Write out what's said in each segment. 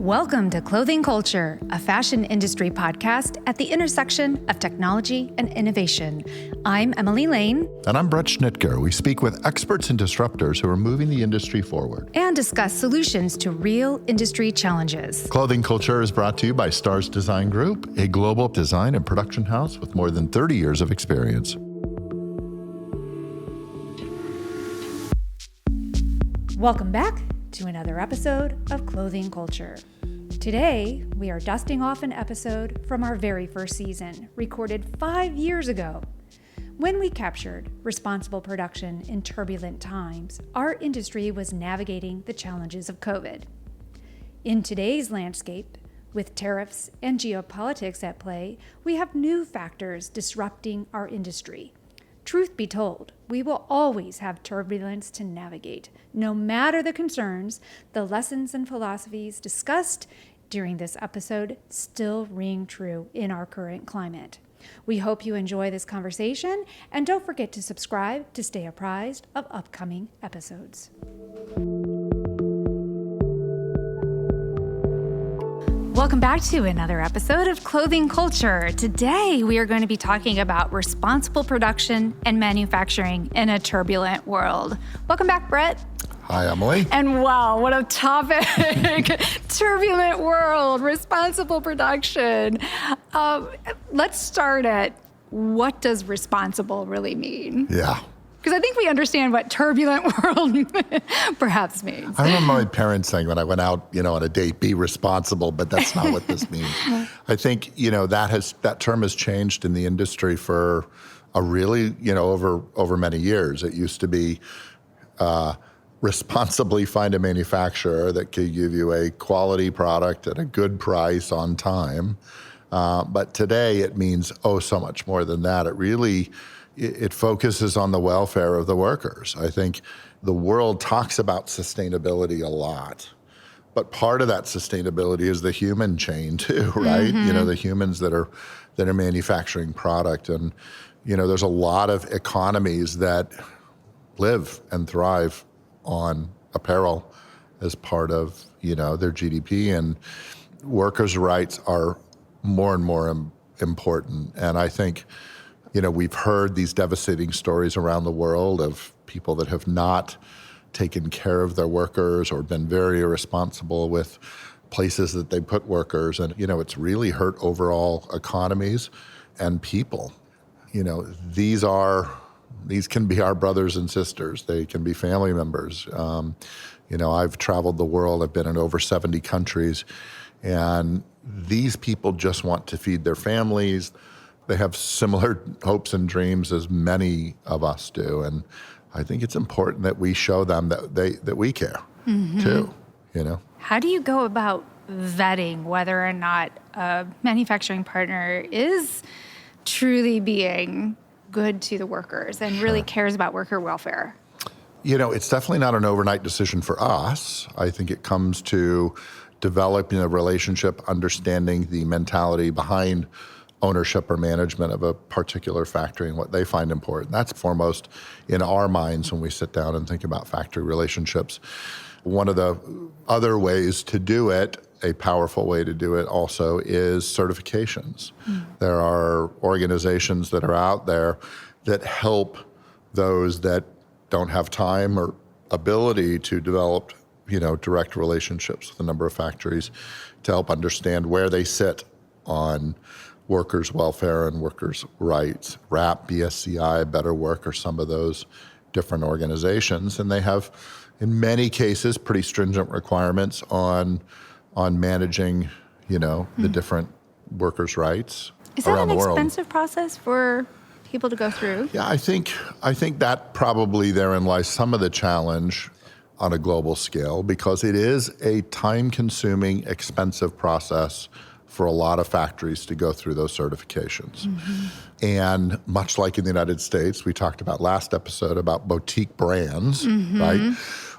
Welcome to Clothing Culture, a fashion industry podcast at the intersection of technology and innovation. I'm Emily Lane. And I'm Bret Schnitker. We speak with experts and disruptors who are moving the industry forward And discuss solutions to real industry challenges. Clothing Culture is brought to you by Stars Design Group, a global design and production house with more than 30 years of experience. Welcome back to another episode of Clothing Culture. Today, we are dusting off an episode from our very first season, recorded 5 years ago. When we captured responsible production in turbulent times, our industry was navigating the challenges of COVID. In today's landscape, with tariffs and geopolitics at play, we have new factors disrupting our industry. Truth be told, we will always have turbulence to navigate. No matter the concerns, the lessons and philosophies discussed during this episode still ring true in our current climate. We hope you enjoy this conversation, and don't forget to subscribe to stay apprised of upcoming episodes. Welcome back to another episode of Clothing Culture. Today, we are going to be talking about responsible production and manufacturing in a turbulent world. Welcome back, Bret. Hi, Emily. And wow, what a topic. Turbulent world, responsible production. Let's start at what does responsible really mean? Yeah. Because I think we understand what turbulent world perhaps means. I remember my parents saying when I went out, on a date, be responsible, but that's not what this means. I think, that term has changed in the industry for a really, over many years. It used to be responsibly find a manufacturer that could give you a quality product at a good price on time. But today it means, so much more than that. It focuses on the welfare of the workers. I think the world talks about sustainability a lot, but part of that sustainability is the human chain too, right? Mm-hmm. The humans that are manufacturing product. And, there's a lot of economies that live and thrive on apparel as part of, their GDP, and workers' rights are more and more important. And I think, we've heard these devastating stories around the world of people that have not taken care of their workers or been very irresponsible with places that they put workers. And, it's really hurt overall economies and people. These can be our brothers and sisters. They can be family members. I've traveled the world. I've been in over 70 countries. And these people just want to feed their families. They have similar hopes and dreams as many of us do. And I think it's important that we show them that we care too, How do you go about vetting whether or not a manufacturing partner is truly being good to the workers and really cares about worker welfare? It's definitely not an overnight decision for us. I think it comes to developing a relationship, understanding the mentality behind ownership or management of a particular factory and what they find important. That's foremost in our minds when we sit down and think about factory relationships. One of the other ways to do it, a powerful way to do it also, is certifications. There are organizations that are out there that help those that don't have time or ability to develop, direct relationships with a number of factories to help understand where they sit on workers' welfare and workers' rights. RAP, BSCI, Better Work are some of those different organizations, and they have, in many cases, pretty stringent requirements on managing, the different workers' rights around the world. Is that an expensive process for people to go through? Yeah, I think that probably therein lies some of the challenge on a global scale, because it is a time-consuming, expensive process for a lot of factories to go through those certifications. And much like in the United States, we talked about last episode about boutique brands, right?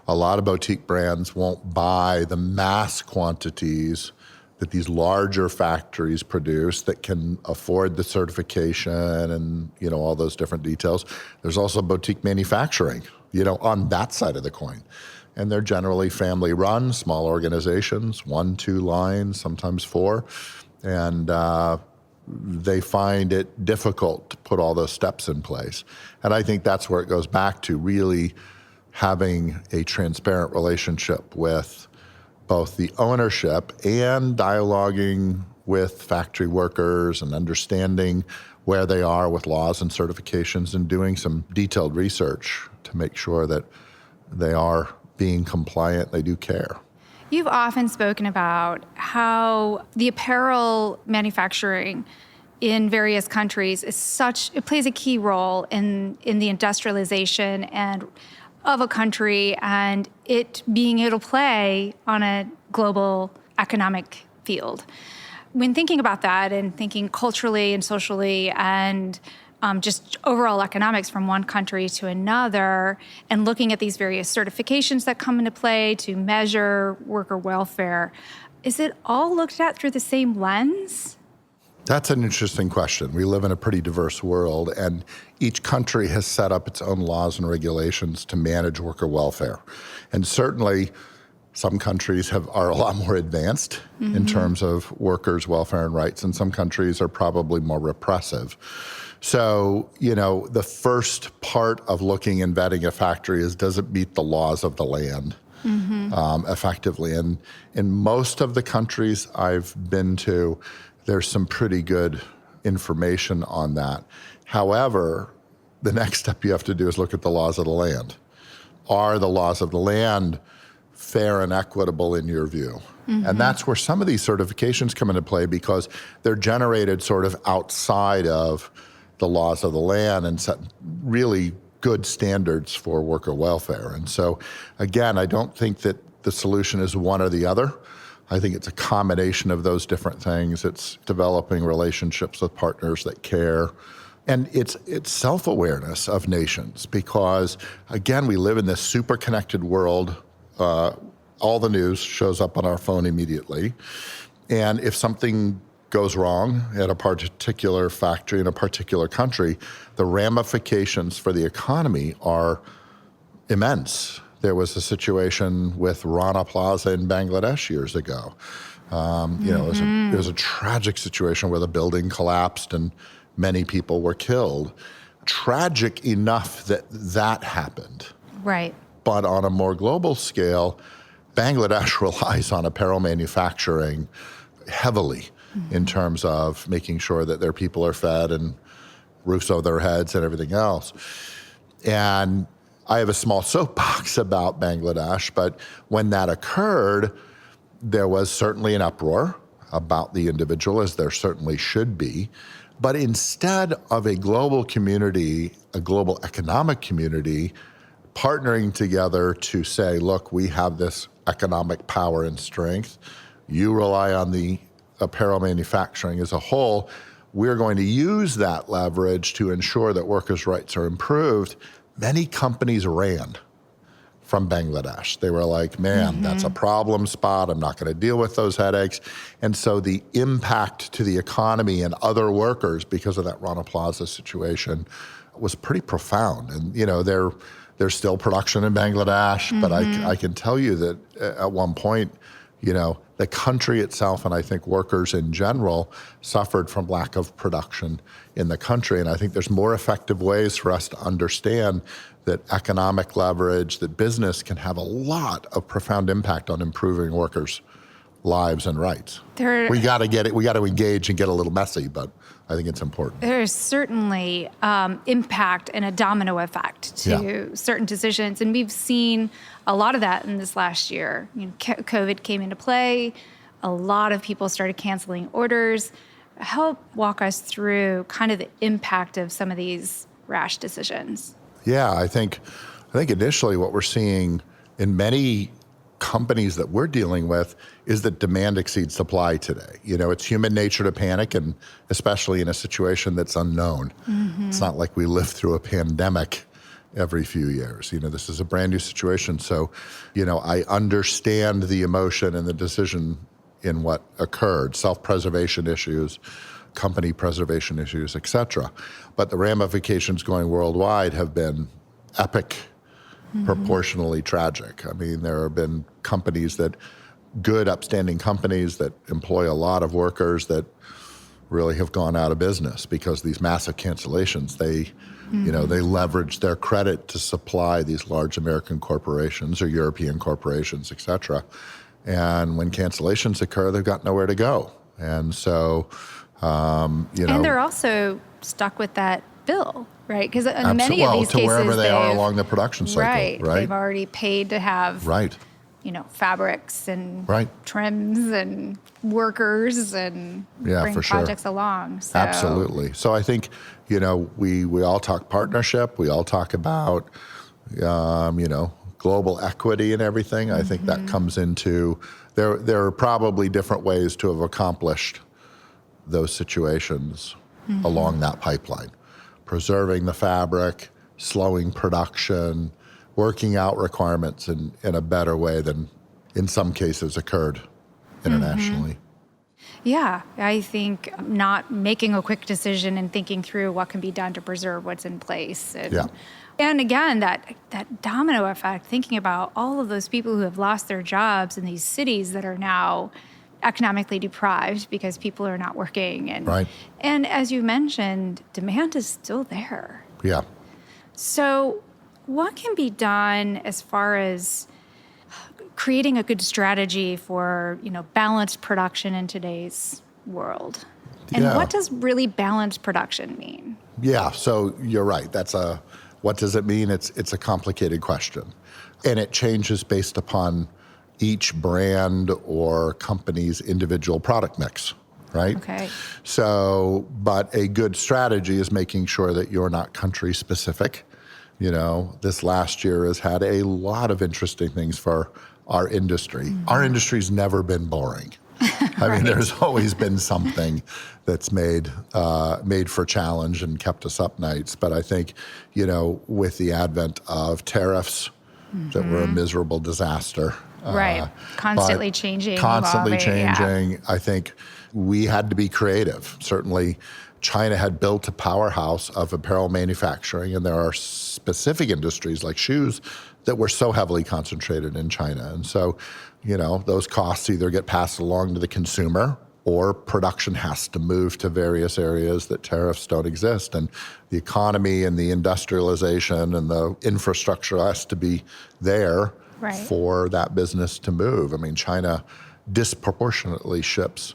A lot of boutique brands won't buy the mass quantities that these larger factories produce that can afford the certification and, all those different details. There's also boutique manufacturing, on that side of the coin. and they're generally family-run, small organizations, 1, 2 lines, sometimes 4, and they find it difficult to put all those steps in place. And I think that's where it goes back to really having a transparent relationship with both the ownership and dialoguing with factory workers and understanding where they are with laws and certifications and doing some detailed research to make sure that they are being compliant, they do care. You've often spoken about how the apparel manufacturing in various countries it plays a key role in the industrialization and of a country and it being able to play on a global economic field. When thinking about that and thinking culturally and socially and just overall economics from one country to another and looking at these various certifications that come into play to measure worker welfare, is it all looked at through the same lens? That's an interesting question. We live in a pretty diverse world, and each country has set up its own laws and regulations to manage worker welfare. And certainly, some countries are a lot more advanced in terms of workers' welfare and rights, and some countries are probably more repressive. So, the first part of looking and vetting a factory is, does it meet the laws of the land effectively? And in most of the countries I've been to, there's some pretty good information on that. However, the next step you have to do is look at the laws of the land. Are the laws of the land fair and equitable in your view? And that's where some of these certifications come into play because they're generated sort of outside of the laws of the land and set really good standards for worker welfare. And so, again, I don't think that the solution is one or the other. I think it's a combination of those different things. It's developing relationships with partners that care. And it's self-awareness of nations because, again, we live in this super connected world. All the news shows up on our phone immediately. And if something goes wrong at a particular factory in a particular country, the ramifications for the economy are immense. There was a situation with Rana Plaza in Bangladesh years ago. It was a tragic situation where the building collapsed and many people were killed. Tragic enough that happened. Right. But on a more global scale, Bangladesh relies on apparel manufacturing heavily in terms of making sure that their people are fed and roofs over their heads and everything else. And I have a small soapbox about Bangladesh, but when that occurred, there was certainly an uproar about the individual, as there certainly should be. But instead of a global community, a global economic community, partnering together to say, look, we have this economic power and strength. You rely on the apparel manufacturing as a whole. We're going to use that leverage to ensure that workers' rights are improved. Many companies ran from Bangladesh. They were like, man, that's a problem spot. I'm not going to deal with those headaches. And so the impact to the economy and other workers because of that Rana Plaza situation was pretty profound. And, there's still production in Bangladesh, but I can tell you that at one point, the country itself and I think workers in general suffered from lack of production in the country. And I think there's more effective ways for us to understand that economic leverage, that business can have a lot of profound impact on improving workers' lives and rights. We got to engage and get a little messy, but I think it's important. There is certainly impact and a domino effect to certain decisions. And we've seen a lot of that in this last year. COVID came into play. A lot of people started canceling orders. Help walk us through kind of the impact of some of these rash decisions. Yeah, I think initially what we're seeing in many companies that we're dealing with is that demand exceeds supply today. It's human nature to panic, and especially in a situation that's unknown. It's not like we live through a pandemic every few years. This is a brand new situation. So, I understand the emotion and the decision in what occurred, self-preservation issues, company preservation issues, et cetera. But the ramifications going worldwide have been epic proportionally tragic. I mean, there have been good, upstanding companies that employ a lot of workers that really have gone out of business because these massive cancellations. They leverage their credit to supply these large American corporations or European corporations, et cetera. And when cancellations occur, they've got nowhere to go. And so, And they're also stuck with that bill, right? Because in many of these to cases, wherever they are along the production cycle, right? They've already paid to have, fabrics and trims and workers and bring projects along. So. Absolutely. So I think, we all talk partnership. We all talk about, global equity and everything. I think that comes into, there are probably different ways to have accomplished those situations along that pipeline. Preserving the fabric, slowing production, working out requirements in a better way than in some cases occurred internationally. Yeah, I think not making a quick decision and thinking through what can be done to preserve what's in place. And again, that domino effect, thinking about all of those people who have lost their jobs in these cities that are now economically deprived because people are not working. And as you mentioned, demand is still there. Yeah. So what can be done as far as creating a good strategy for, balanced production in today's world? And what does really balanced production mean? Yeah, so you're right. What does it mean? It's a complicated question. And it changes based upon each brand or company's individual product mix, right? Okay. So, but a good strategy is making sure that you're not country specific. This last year has had a lot of interesting things for our industry. Our industry's never been boring. I mean, there's always been something that's made for challenge and kept us up nights. But I think, with the advent of tariffs that were a miserable disaster. Constantly changing. Yeah. I think we had to be creative. Certainly, China had built a powerhouse of apparel manufacturing, and there are specific industries like shoes that were so heavily concentrated in China. And so, those costs either get passed along to the consumer or production has to move to various areas that tariffs don't exist. And the economy and the industrialization and the infrastructure has to be there for that business to move. I mean, China disproportionately ships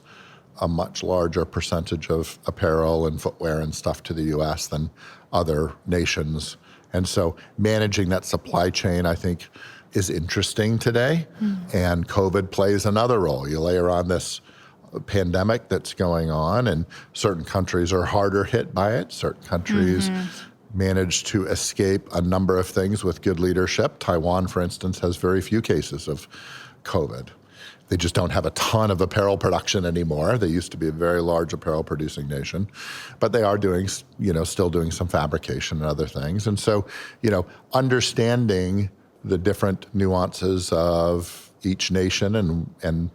a much larger percentage of apparel and footwear and stuff to the U.S. than other nations. And so managing that supply chain, I think, is interesting today. And COVID plays another role. You layer on this pandemic that's going on, and certain countries are harder hit by it. Certain countries managed to escape a number of things with good leadership. Taiwan, for instance, has very few cases of COVID. They just don't have a ton of apparel production anymore. They used to be a very large apparel producing nation, but they are doing, still doing some fabrication and other things. And so, understanding the different nuances of each nation and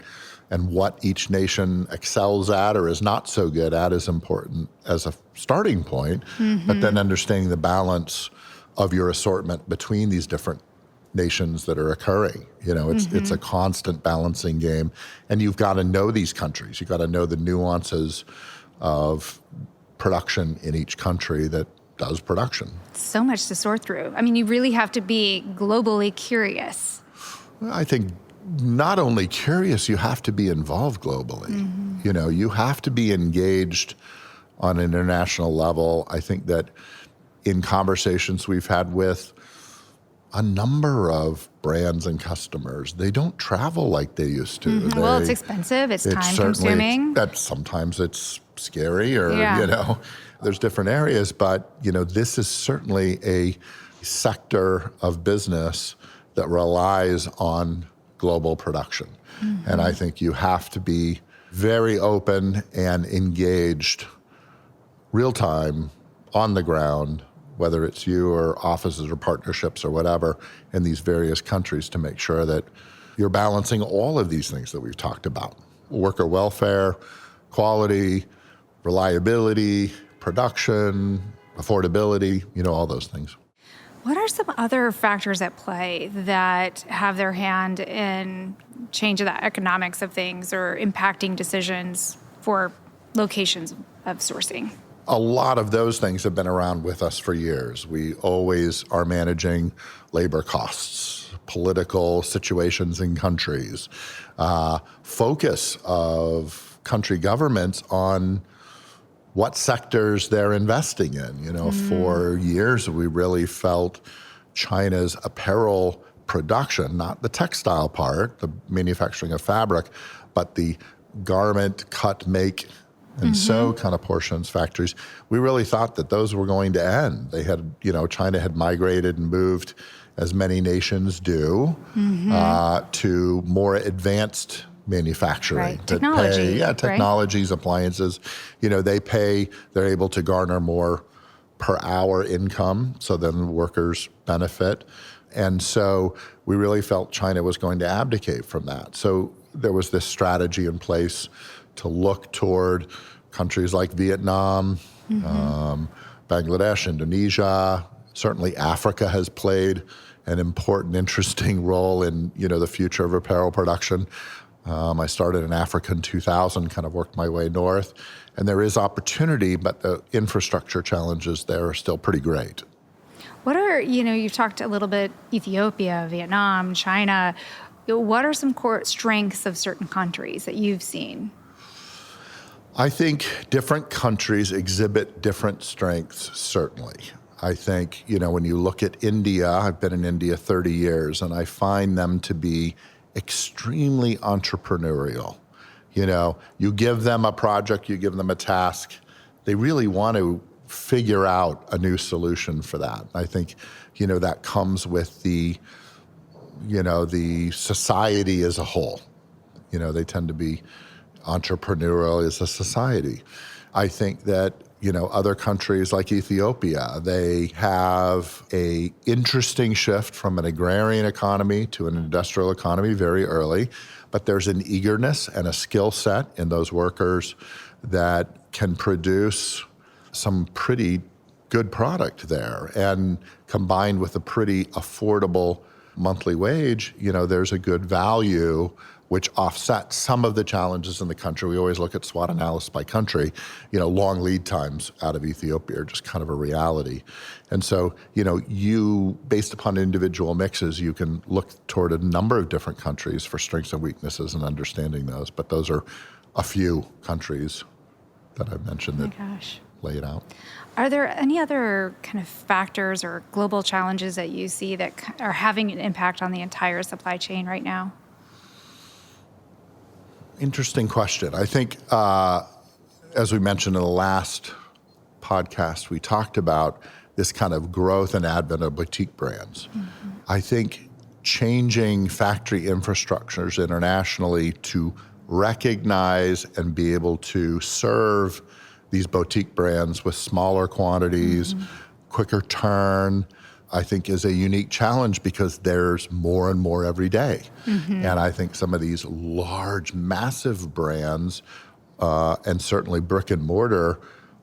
what each nation excels at or is not so good at is important as a starting point, but then understanding the balance of your assortment between these different nations that are occurring. It's a constant balancing game, and you've got to know these countries. You've got to know the nuances of production in each country that does production. So much to sort through. I mean, you really have to be globally curious. I think not only curious, you have to be involved globally. You have to be engaged on an international level. I think that in conversations we've had with a number of brands and customers, they don't travel like they used to. Well, it's expensive, it's time consuming. Sometimes it's scary or, there's different areas, but, this is certainly a sector of business that relies on global production. And I think you have to be very open and engaged real time on the ground, whether it's you or offices or partnerships or whatever in these various countries, to make sure that you're balancing all of these things that we've talked about. Worker welfare, quality, reliability, production, affordability, all those things. What are some other factors at play that have their hand in changing the economics of things or impacting decisions for locations of sourcing? A lot of those things have been around with us for years. We always are managing labor costs, political situations in countries, focus of country governments on what sectors they're investing in. For years, we really felt China's apparel production, not the textile part, the manufacturing of fabric, but the garment, cut, make, and sew kind of portions, factories. We really thought that those were going to end. They had, China had migrated and moved, as many nations do, to more advanced manufacturing. Right. Technology. Technologies, right? Appliances. They're able to garner more per hour income, so then workers benefit. And so we really felt China was going to abdicate from that. So there was this strategy in place to look toward countries like Vietnam, Bangladesh, Indonesia. Certainly Africa has played an important, interesting role in, the future of apparel production. I started in Africa in 2000, kind of worked my way north. And there is opportunity, but the infrastructure challenges there are still pretty great. What are, you've talked a little bit Ethiopia, Vietnam, China. What are some core strengths of certain countries that you've seen? I think different countries exhibit different strengths, certainly. I think, when you look at India, I've been in India 30 years, and I find them to be extremely entrepreneurial. You give them a project, you give them a task, they really want to figure out a new solution for that. I think, that comes with the society as a whole. They tend to be entrepreneurial as a society. I think that, other countries like Ethiopia, they have a interesting shift from an agrarian economy to an industrial economy very early, but there's an eagerness and a skill set in those workers that can produce some pretty good product there. And combined with a pretty affordable monthly wage, there's a good value which offsets some of the challenges in the country. We always look at SWOT analysis by country. Long lead times out of Ethiopia are just kind of a reality. And so, based upon individual mixes, you can look toward a number of different countries for strengths and weaknesses and understanding those. But those are a few countries that I've mentioned that lay it out. Are there any other kind of factors or global challenges that you see that are having an impact on the entire supply chain right now? Interesting question. I think, as we mentioned in the last podcast, we talked about this kind of growth and advent of boutique brands. I think changing factory infrastructures internationally to recognize and be able to serve these boutique brands with smaller quantities, quicker turn, I think is a unique challenge because there's more and more every day. And I think some of these large, massive brands, and certainly brick and mortar,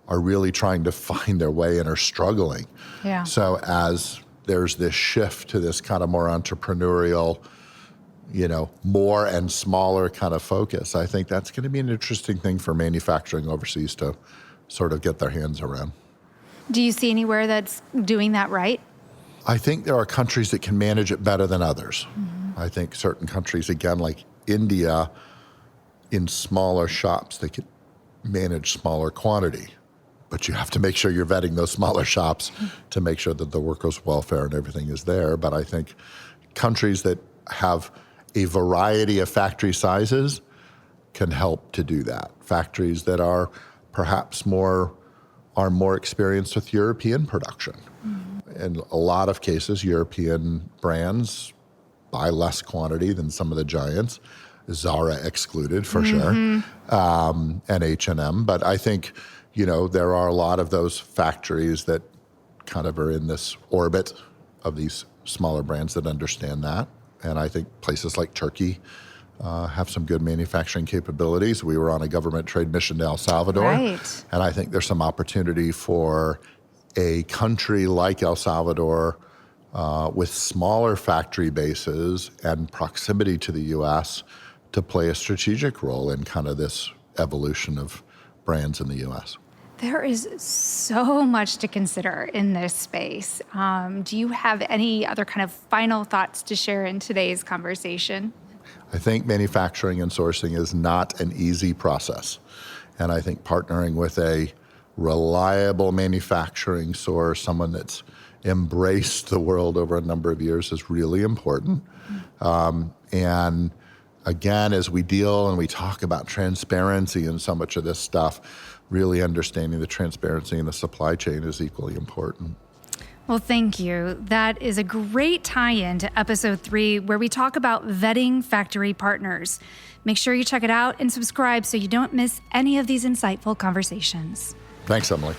are really trying to find their way and are struggling. Yeah. So as there's this shift to this kind of more entrepreneurial, more and smaller kind of focus, I think that's going to be an interesting thing for manufacturing overseas to sort of get their hands around. Do you see anywhere that's doing that right? I think there are countries that can manage it better than others. I think certain countries, again, like India, in smaller shops, they can manage smaller quantity. But you have to make sure you're vetting those smaller shops to make sure that the workers' welfare and everything is there. But I think countries that have a variety of factory sizes can help to do that. Factories that are perhaps more experienced with European production. In a lot of cases, European brands buy less quantity than some of the giants, Zara excluded for sure, and H&M. But I think, there are a lot of those factories that kind of are in this orbit of these smaller brands that understand that. And I think places like Turkey have some good manufacturing capabilities. We were on a government trade mission to El Salvador. Right. And I think there's some opportunity for a country like El Salvador with smaller factory bases and proximity to the U.S. to play a strategic role in kind of this evolution of brands in the U.S. There is so much to consider in this space. Do you have any other kind of final thoughts to share in today's conversation? I think manufacturing and sourcing is not an easy process. And I think partnering with a reliable manufacturing source, someone that's embraced the world over a number of years, is really important. And again, as we deal and we talk about transparency and so much of this stuff, really understanding the transparency in the supply chain is equally important. Well, thank you. That is a great tie-in to episode 3, where we talk about vetting factory partners. Make sure you check it out and subscribe so you don't miss any of these insightful conversations. Thanks, Emily.